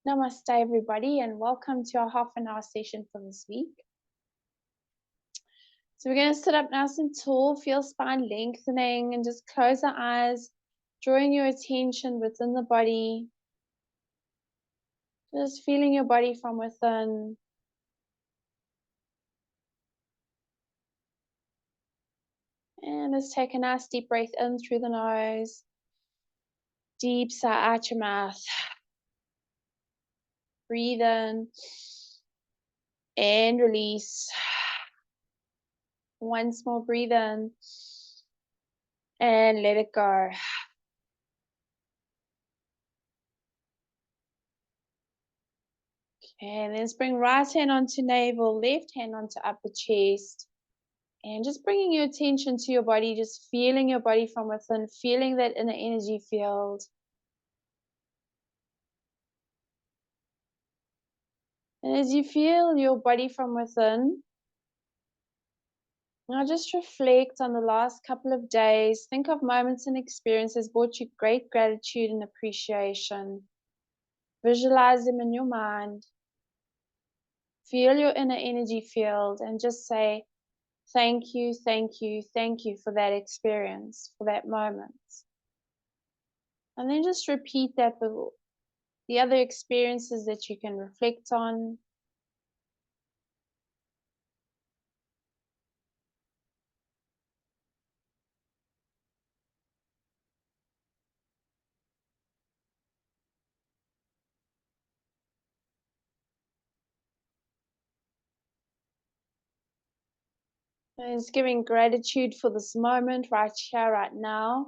Namaste, everybody, and welcome to our half-an-hour session for this week. So we're going to sit up nice and tall, feel spine lengthening, and just close our eyes, drawing your attention within the body. Just feeling your body from within. And let's take a nice deep breath in through the nose. Deep sigh out your mouth. Breathe in and release. Once more, breathe in and let it go. And let's bring right hand onto navel, left hand onto upper chest. And just bringing your attention to your body, just feeling your body from within, feeling that inner energy field. And as you feel your body from within, now just reflect on the last couple of days. Think of moments and experiences brought you great gratitude and appreciation. Visualize them in your mind. Feel your inner energy field and just say, thank you, thank you, thank you for that experience, for that moment. And then just repeat that with the other experiences that you can reflect on. And just giving gratitude for this moment right here, right now.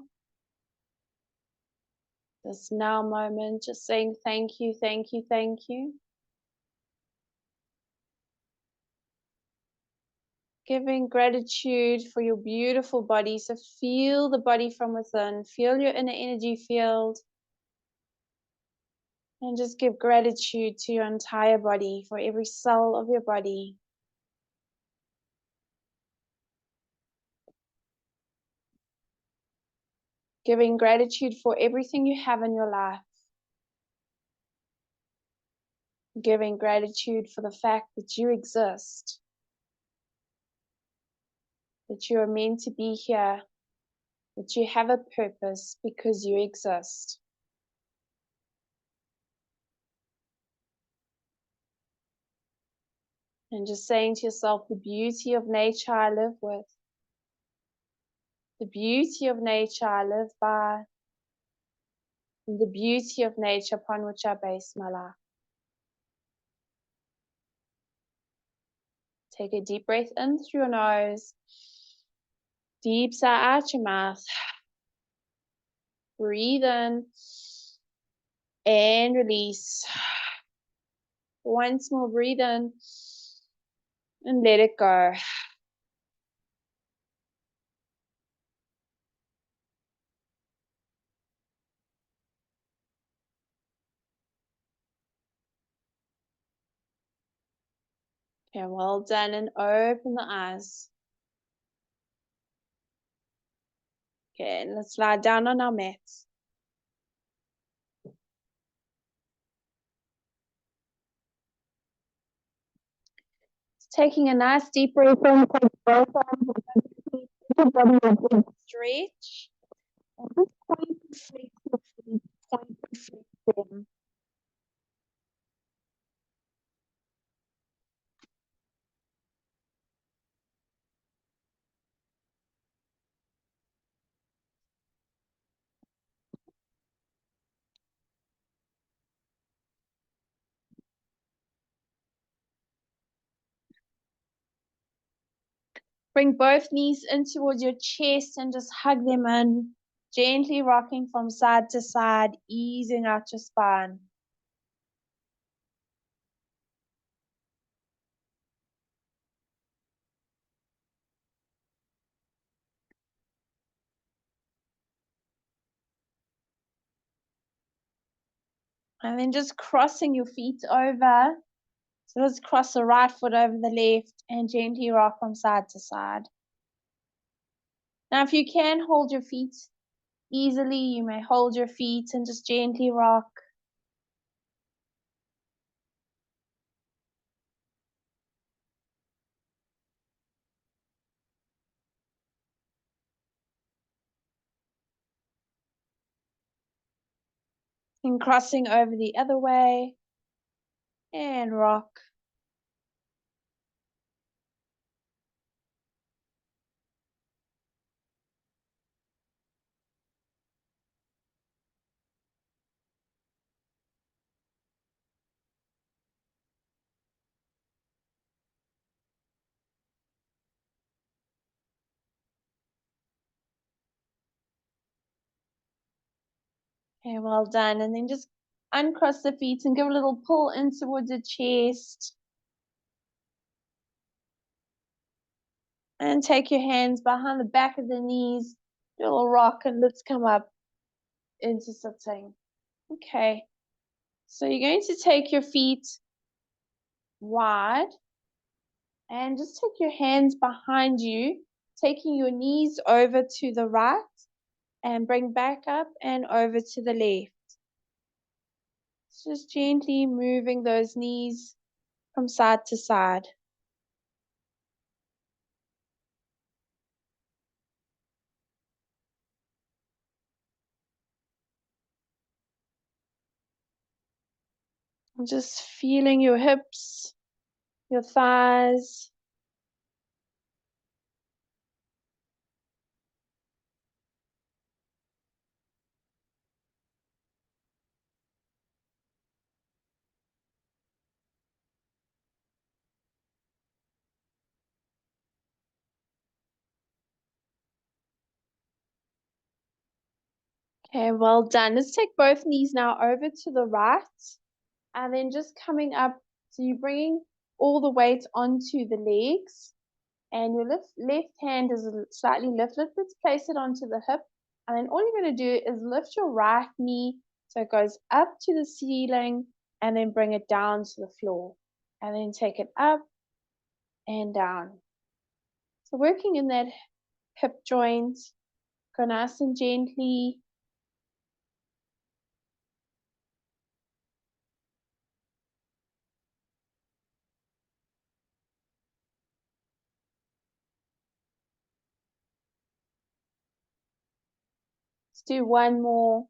This now moment, just saying thank you, thank you, thank you. Giving gratitude for your beautiful body. So feel the body from within, feel your inner energy field. And just give gratitude to your entire body, for every cell of your body. Giving gratitude for everything you have in your life. Giving gratitude for the fact that you exist. That you are meant to be here. That you have a purpose because you exist. And just saying to yourself, the beauty of nature I live with. The beauty of nature I live by. And the beauty of nature upon which I base my life. Take a deep breath in through your nose. Deep sigh out your mouth. Breathe in and release. Once more, breathe in and let it go. Okay, well done, and open the eyes. Okay, let's lie down on our mats. Taking a nice deep breath in, take both arms and your body will stretch. And just point and flex your feet, point and flex them. Bring both knees in towards your chest and just hug them in, gently rocking from side to side, easing out your spine. And then just crossing your feet over. So let's cross the right foot over the left and gently rock from side to side. Now, if you can hold your feet easily, you may hold your feet and just gently rock. And crossing over the other way and rock. Okay, well done. And then just uncross the feet and give a little pull in towards the chest. And take your hands behind the back of the knees. Do a little rock and let's come up into sitting. Okay. So you're going to take your feet wide and just take your hands behind you, taking your knees over to the right and bring back up and over to the left. Just gently moving those knees from side to side. And just feeling your hips, your thighs. Okay, well done. Let's take both knees now over to the right and then just coming up. So you're bringing all the weight onto the legs and your left hand is slightly lifted. Let's place it onto the hip. And then all you're going to do is lift your right knee so it goes up to the ceiling and then bring it down to the floor. And then take it up and down. So working in that hip joint, go nice and gently. Let's do one more.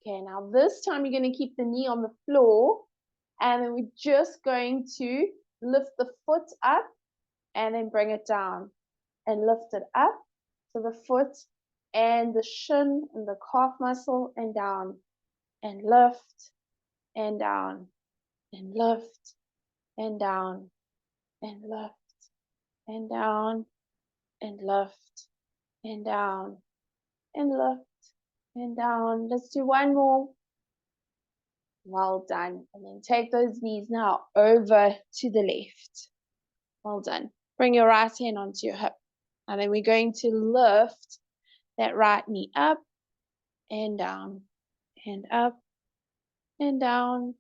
Okay, now this time you're going to keep the knee on the floor and then we're just going to lift the foot up and then bring it down and lift it up to the foot and the shin and the calf muscle and down and lift and down and lift and down and lift and down and lift and down and lift and down. Let's do one more. Well done. And then take those knees now over to the left. Well done. Bring your right hand onto your hip. And then we're going to lift that right knee up and down and up and down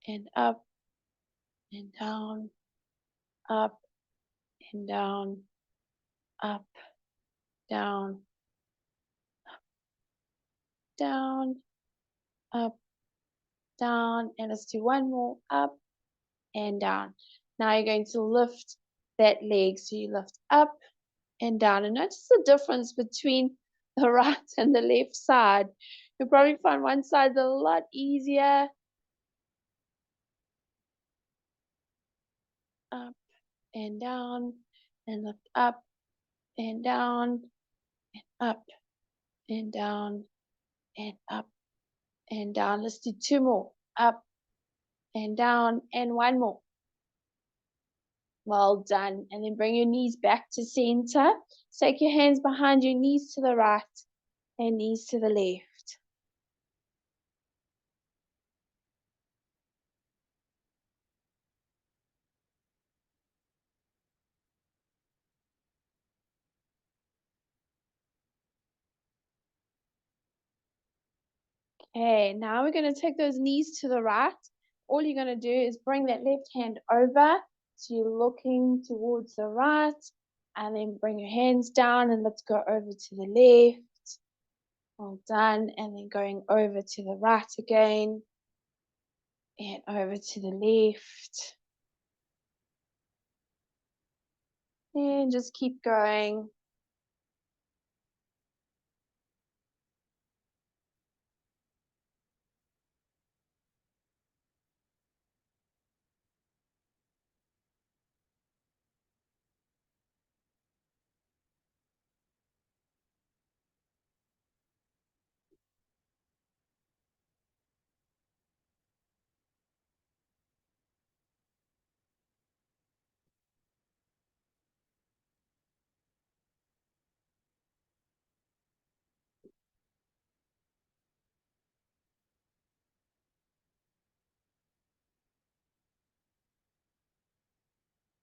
and up and down, up and down, up, down, down, up, down. And let's do one more, up and down. Now you're going to lift that leg. So you lift up and down. And notice the difference between the right and the left side. You'll probably find one side a lot easier. Up and down and lift up and down and up and down and up and down. Let's do two more. Up and down and one more. Well done. And then bring your knees back to center. Take your hands behind your knees to the right and knees to the left. Okay, now we're going to take those knees to the right. All you're going to do is bring that left hand over. So you're looking towards the right. And then bring your hands down and let's go over to the left. Well done. And then going over to the right again. And over to the left. And just keep going.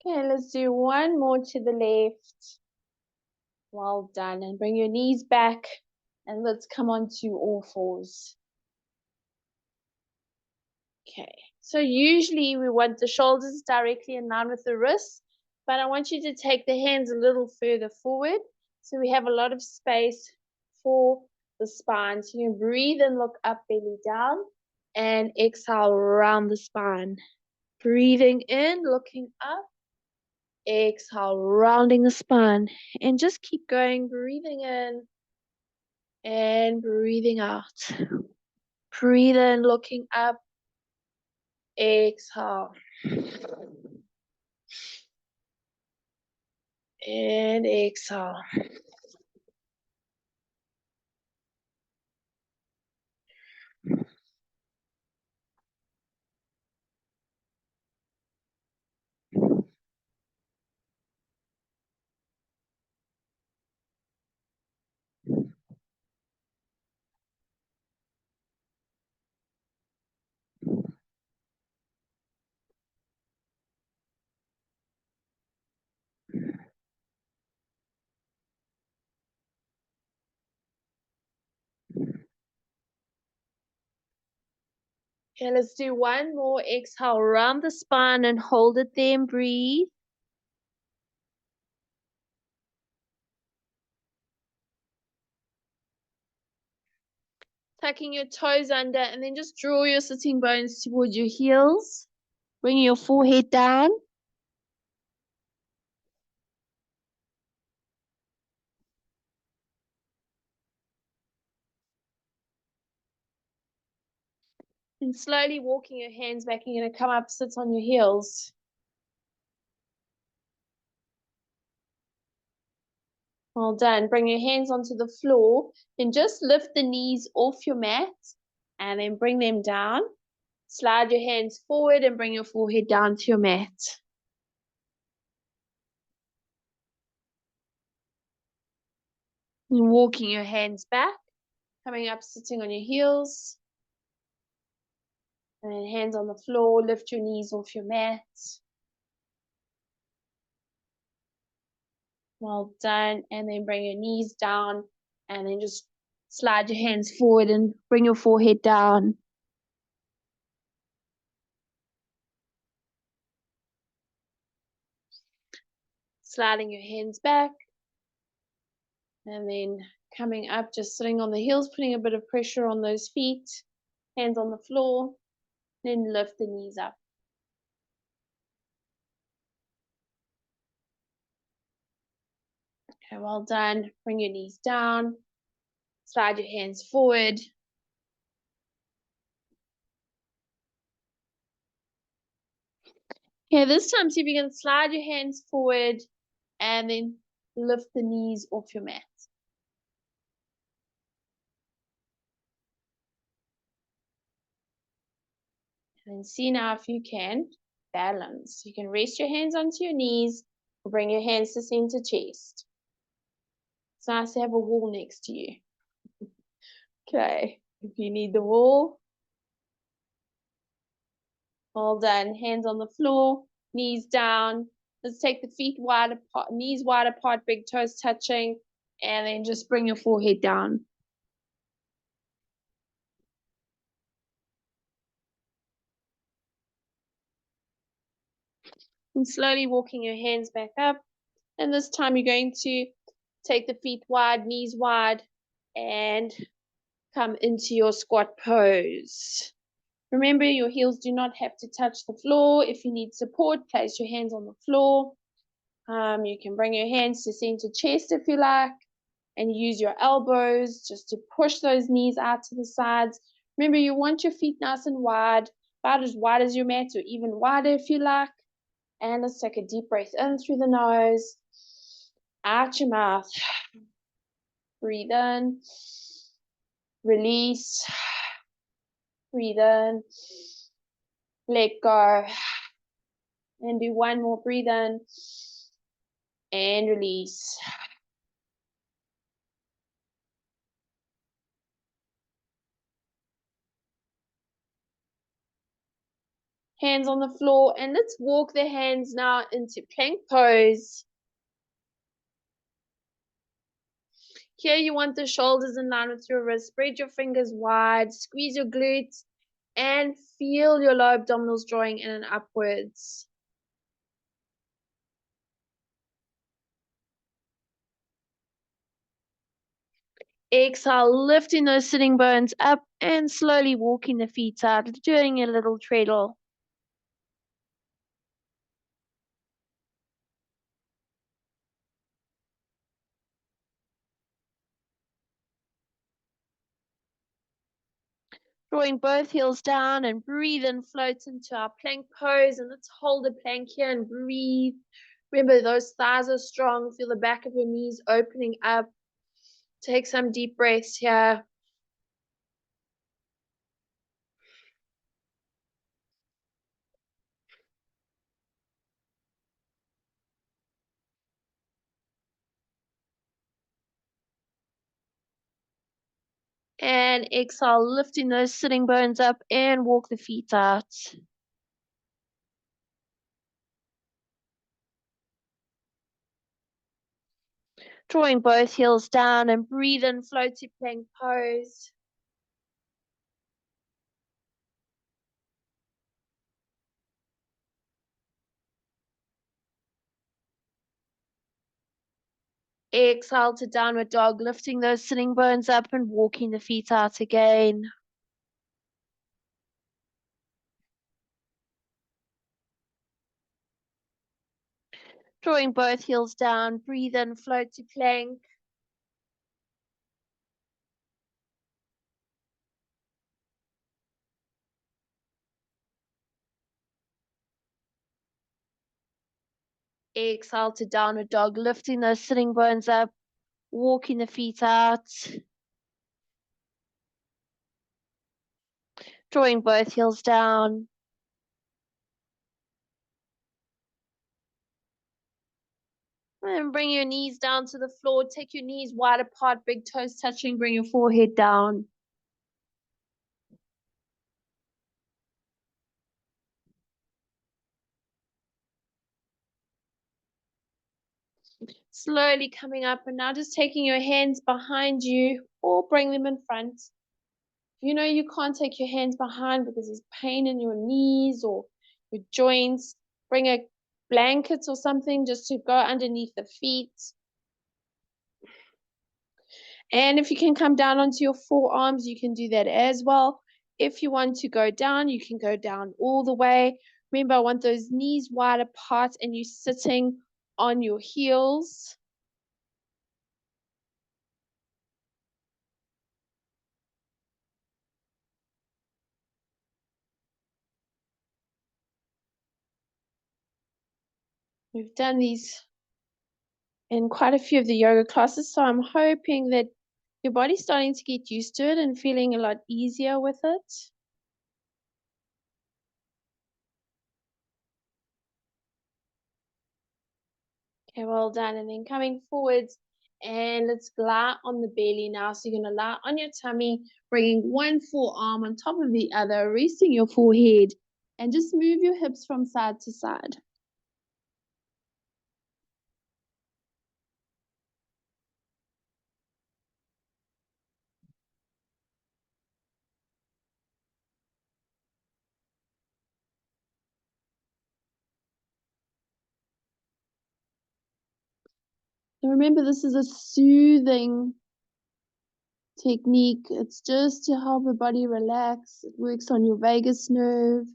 Okay, let's do one more to the left. Well done. And bring your knees back. And let's come on to all fours. Okay, so usually we want the shoulders directly in line with the wrists, but I want you to take the hands a little further forward so we have a lot of space for the spine. So you can breathe and look up, belly down, and exhale around the spine. Breathing in, looking up, exhale, rounding the spine, and just keep going, breathing in and breathing out. Breathe in, looking up, exhale. And exhale. Okay, let's do one more. Exhale, round the spine and hold it there and breathe. Tucking your toes under and then just draw your sitting bones towards your heels. Bring your forehead down. And slowly walking your hands back. You're going to come up, sit on your heels. Well done. Bring your hands onto the floor. Then just lift the knees off your mat and then bring them down. Slide your hands forward and bring your forehead down to your mat. And walking your hands back, coming up, sitting on your heels. And then hands on the floor, lift your knees off your mat. Well done. And then bring your knees down and then just slide your hands forward and bring your forehead down. Sliding your hands back. And then coming up, just sitting on the heels, putting a bit of pressure on those feet. Hands on the floor. Then lift the knees up. Okay, well done. Bring your knees down. Slide your hands forward. Okay, this time see if you can slide your hands forward and then lift the knees off your mat. And then see now if you can balance. You can rest your hands onto your knees or bring your hands to center chest. It's nice to have a wall next to you. Okay, if you need the wall, well done. Hands on the floor, knees down. Let's take the feet wide apart, knees wide apart, big toes touching, and then just bring your forehead down. And slowly walking your hands back up. And this time you're going to take the feet wide, knees wide, and come into your squat pose. Remember, your heels do not have to touch the floor. If you need support, place your hands on the floor. You can bring your hands to center chest if you like, and use your elbows just to push those knees out to the sides. Remember, you want your feet nice and wide, about as wide as your mat, or even wider if you like. And let's take a deep breath in through the nose, out your mouth. Breathe in, release, breathe in, let go, and do one more. Breathe in and release. Hands on the floor, and let's walk the hands now into plank pose. Here you want the shoulders in line with your wrists. Spread your fingers wide, squeeze your glutes, and feel your lower abdominals drawing in and upwards. Exhale, lifting those sitting bones up and slowly walking the feet out, doing a little treadle. Drawing both heels down and breathe and float into our plank pose. And let's hold the plank here and breathe. Remember, those thighs are strong. Feel the back of your knees opening up. Take some deep breaths here. And exhale, lifting those sitting bones up and walk the feet out. Drawing both heels down and breathe in, float to plank pose. Exhale to downward dog, lifting those sitting bones up and walking the feet out again. Drawing both heels down, breathe in, float to plank. Exhale to downward dog, lifting those sitting bones up, walking the feet out. Drawing both heels down. And bring your knees down to the floor. Take your knees wide apart, big toes touching. Bring your forehead down. Slowly coming up, and now just taking your hands behind you or bring them in front. If you know you can't take your hands behind because there's pain in your knees or your joints, bring a blanket or something just to go underneath the feet. And if you can come down onto your forearms, you can do that as well. If you want to go down, you can go down all the way. Remember, I want those knees wide apart and you sitting on your heels. We've done these in quite a few of the yoga classes, so I'm hoping that your body's starting to get used to it and feeling a lot easier with it. Okay, well done. And then coming forwards, and let's lie on the belly now. So you're going to lie on your tummy, bringing one forearm on top of the other, resting your forehead, and just move your hips from side to side. And remember, this is a soothing technique. It's just to help the body relax. It works on your vagus nerve.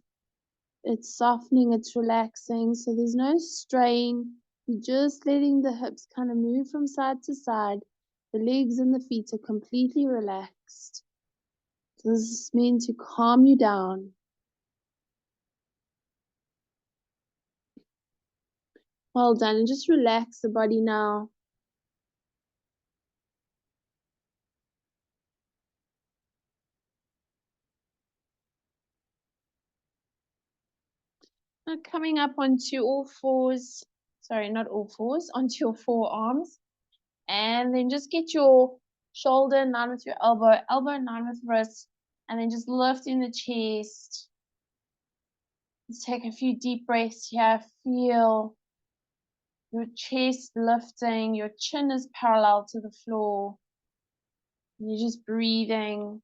It's softening, it's relaxing. So there's no strain. You're just letting the hips kind of move from side to side. The legs and the feet are completely relaxed. So this is meant to calm you down. Well done. And just relax the body now. Now coming up onto all fours. Sorry, not all fours. Onto your forearms. And then just get your shoulder in line with your elbow, elbow in line with wrist. And then just lifting the chest. Let's take a few deep breaths here. Feel your chest lifting, your chin is parallel to the floor. You're just breathing.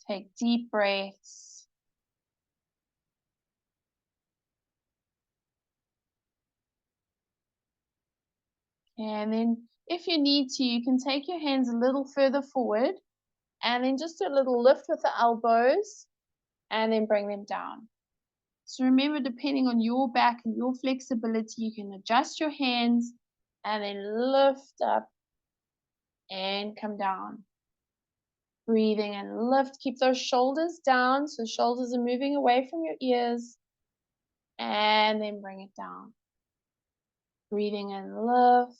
Take deep breaths. And then if you need to, you can take your hands a little further forward and then just do a little lift with the elbows and then bring them down. So remember, depending on your back and your flexibility, you can adjust your hands and then lift up and come down. Breathing and lift. Keep those shoulders down. So shoulders are moving away from your ears. And then bring it down. Breathing and lift.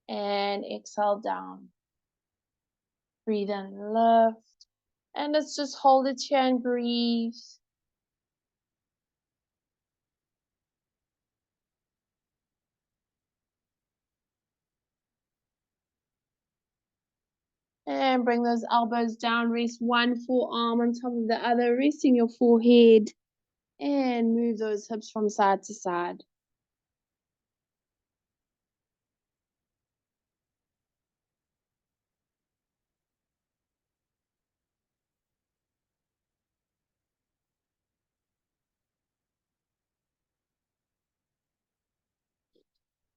And exhale down. Breathe and lift. And let's just hold it here and breathe. And bring those elbows down. Rest one forearm on top of the other, resting your forehead. And move those hips from side to side.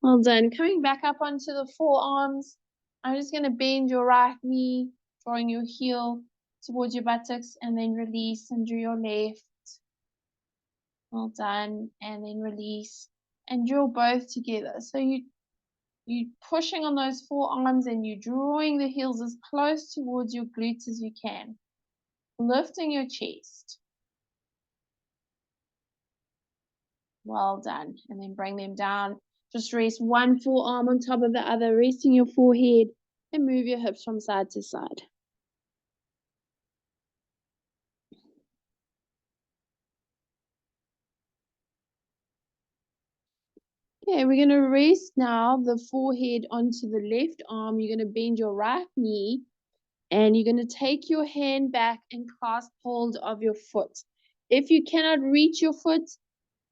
Well done. Coming back up onto the forearms. I'm just going to bend your right knee, drawing your heel towards your buttocks, and then release and draw your left. Well done. And then release and draw both together. So you pushing on those forearms and you drawing the heels as close towards your glutes as you can. Lifting your chest. Well done. And then bring them down. Just rest one forearm on top of the other, resting your forehead, and move your hips from side to side. Okay, we're going to rest now the forehead onto the left arm. You're going to bend your right knee, and you're going to take your hand back and clasp hold of your foot. If you cannot reach your foot,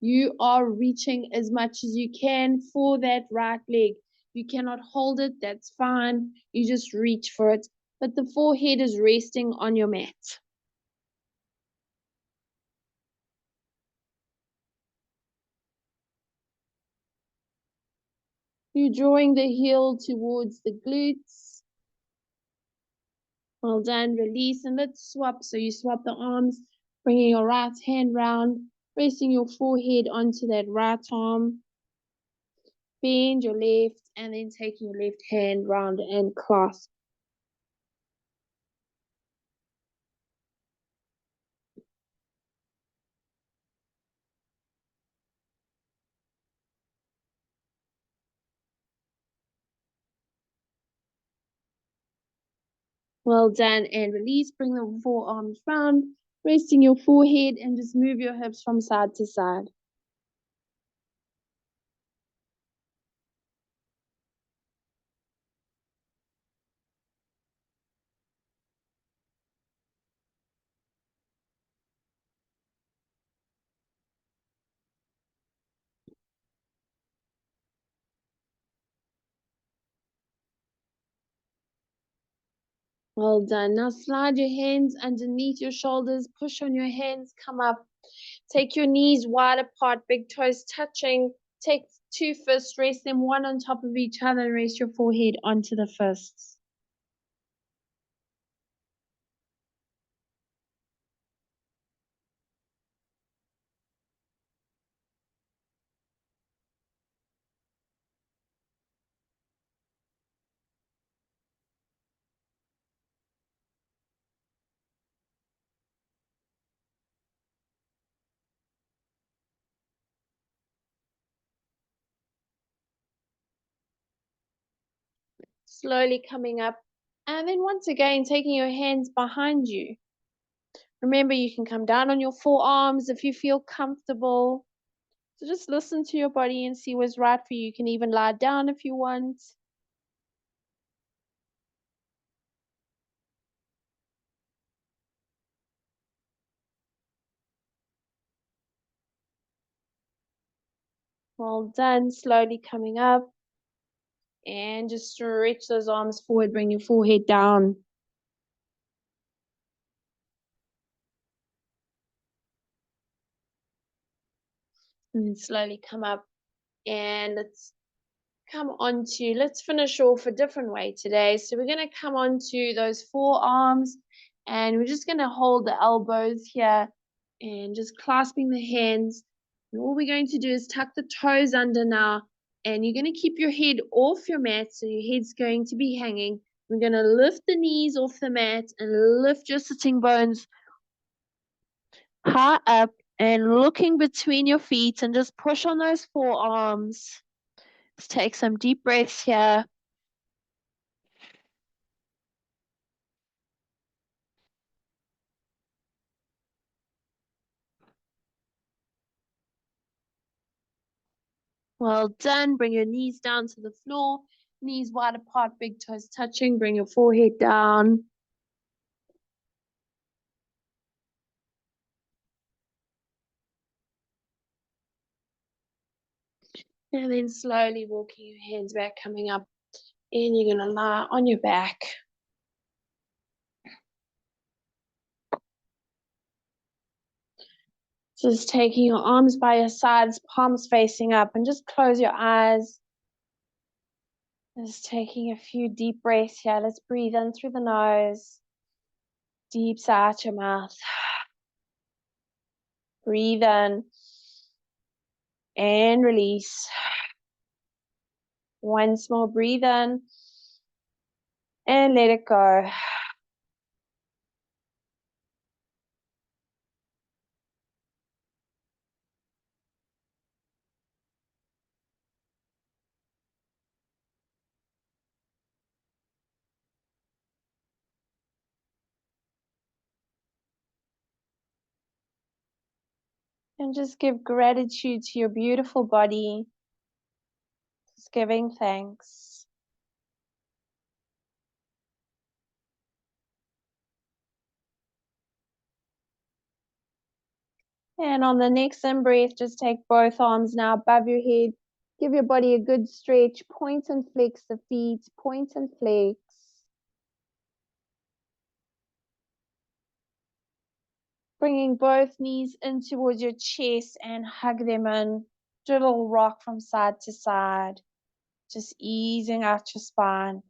you are reaching as much as you can for that right leg. You cannot hold it, that's fine. You just reach for it. But the forehead is resting on your mat. You're drawing the heel towards the glutes. Well done. Release and let's swap. So you swap the arms, bringing your right hand round, resting your forehead onto that right arm. Bend your left and then taking your left hand round and clasp. Well done and release. Bring the forearms round, resting your forehead and just move your hips from side to side. Well done. Now slide your hands underneath your shoulders, push on your hands, come up. Take your knees wide apart, big toes touching. Take two fists, rest them one on top of each other, and rest your forehead onto the fists. Slowly coming up. And then once again, taking your hands behind you. Remember, you can come down on your forearms if you feel comfortable. So just listen to your body and see what's right for you. You can even lie down if you want. Well done. Slowly coming up. And just stretch those arms forward. Bring your forehead down. And then slowly come up. And let's finish off a different way today. So we're going to come on to those forearms. And we're just going to hold the elbows here. And just clasping the hands. And all we're going to do is tuck the toes under now. And you're going to keep your head off your mat. So your head's going to be hanging. We're going to lift the knees off the mat and lift your sitting bones high up and looking between your feet and just push on those forearms. Let's take some deep breaths here. Well done. Bring your knees down to the floor. Knees wide apart, big toes touching. Bring your forehead down. And then slowly walking your hands back, coming up. And you're going to lie on your back. Just taking your arms by your sides, palms facing up, and just close your eyes. Just taking a few deep breaths here. Let's breathe in through the nose. Deep sigh out your mouth. Breathe in. And release. Once more, breathe in. And let it go. And just give gratitude to your beautiful body. Just giving thanks. And on the next in breath, just take both arms now above your head. Give your body a good stretch. Point and flex the feet. Point and flex. Bringing both knees in towards your chest and hug them in. Do a little rock from side to side. Just easing out your spine.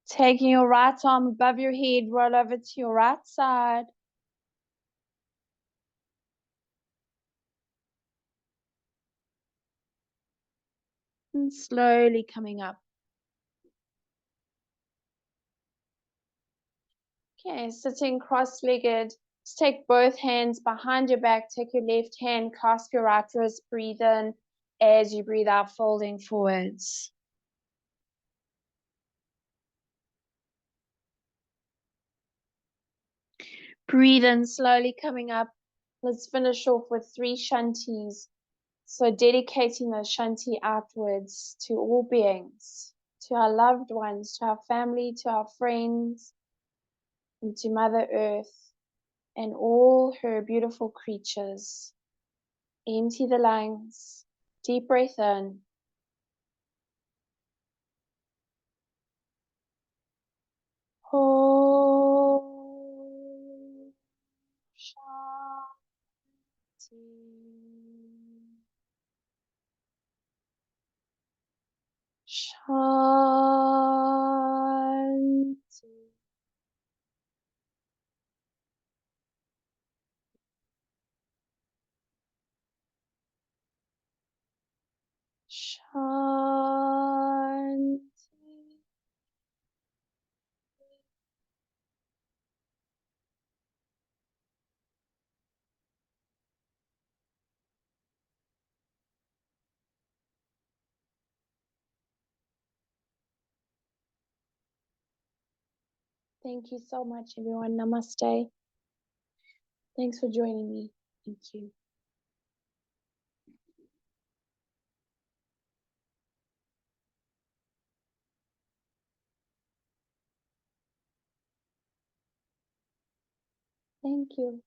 Taking your right arm above your head, roll over to your right side. And slowly coming up. Okay, sitting cross-legged. Just take both hands behind your back. Take your left hand, clasp your right wrist. Breathe in as you breathe out, folding forwards. Breathe in, slowly coming up. Let's finish off with 3 shantis. So dedicating those shanti outwards to all beings, to our loved ones, to our family, to our friends, and to Mother Earth and all her beautiful creatures. Empty the lungs. Deep breath in. Om Shanti. Shanti. Shanti. Thank you so much, everyone. Namaste. Thanks for joining me. Thank you. Thank you.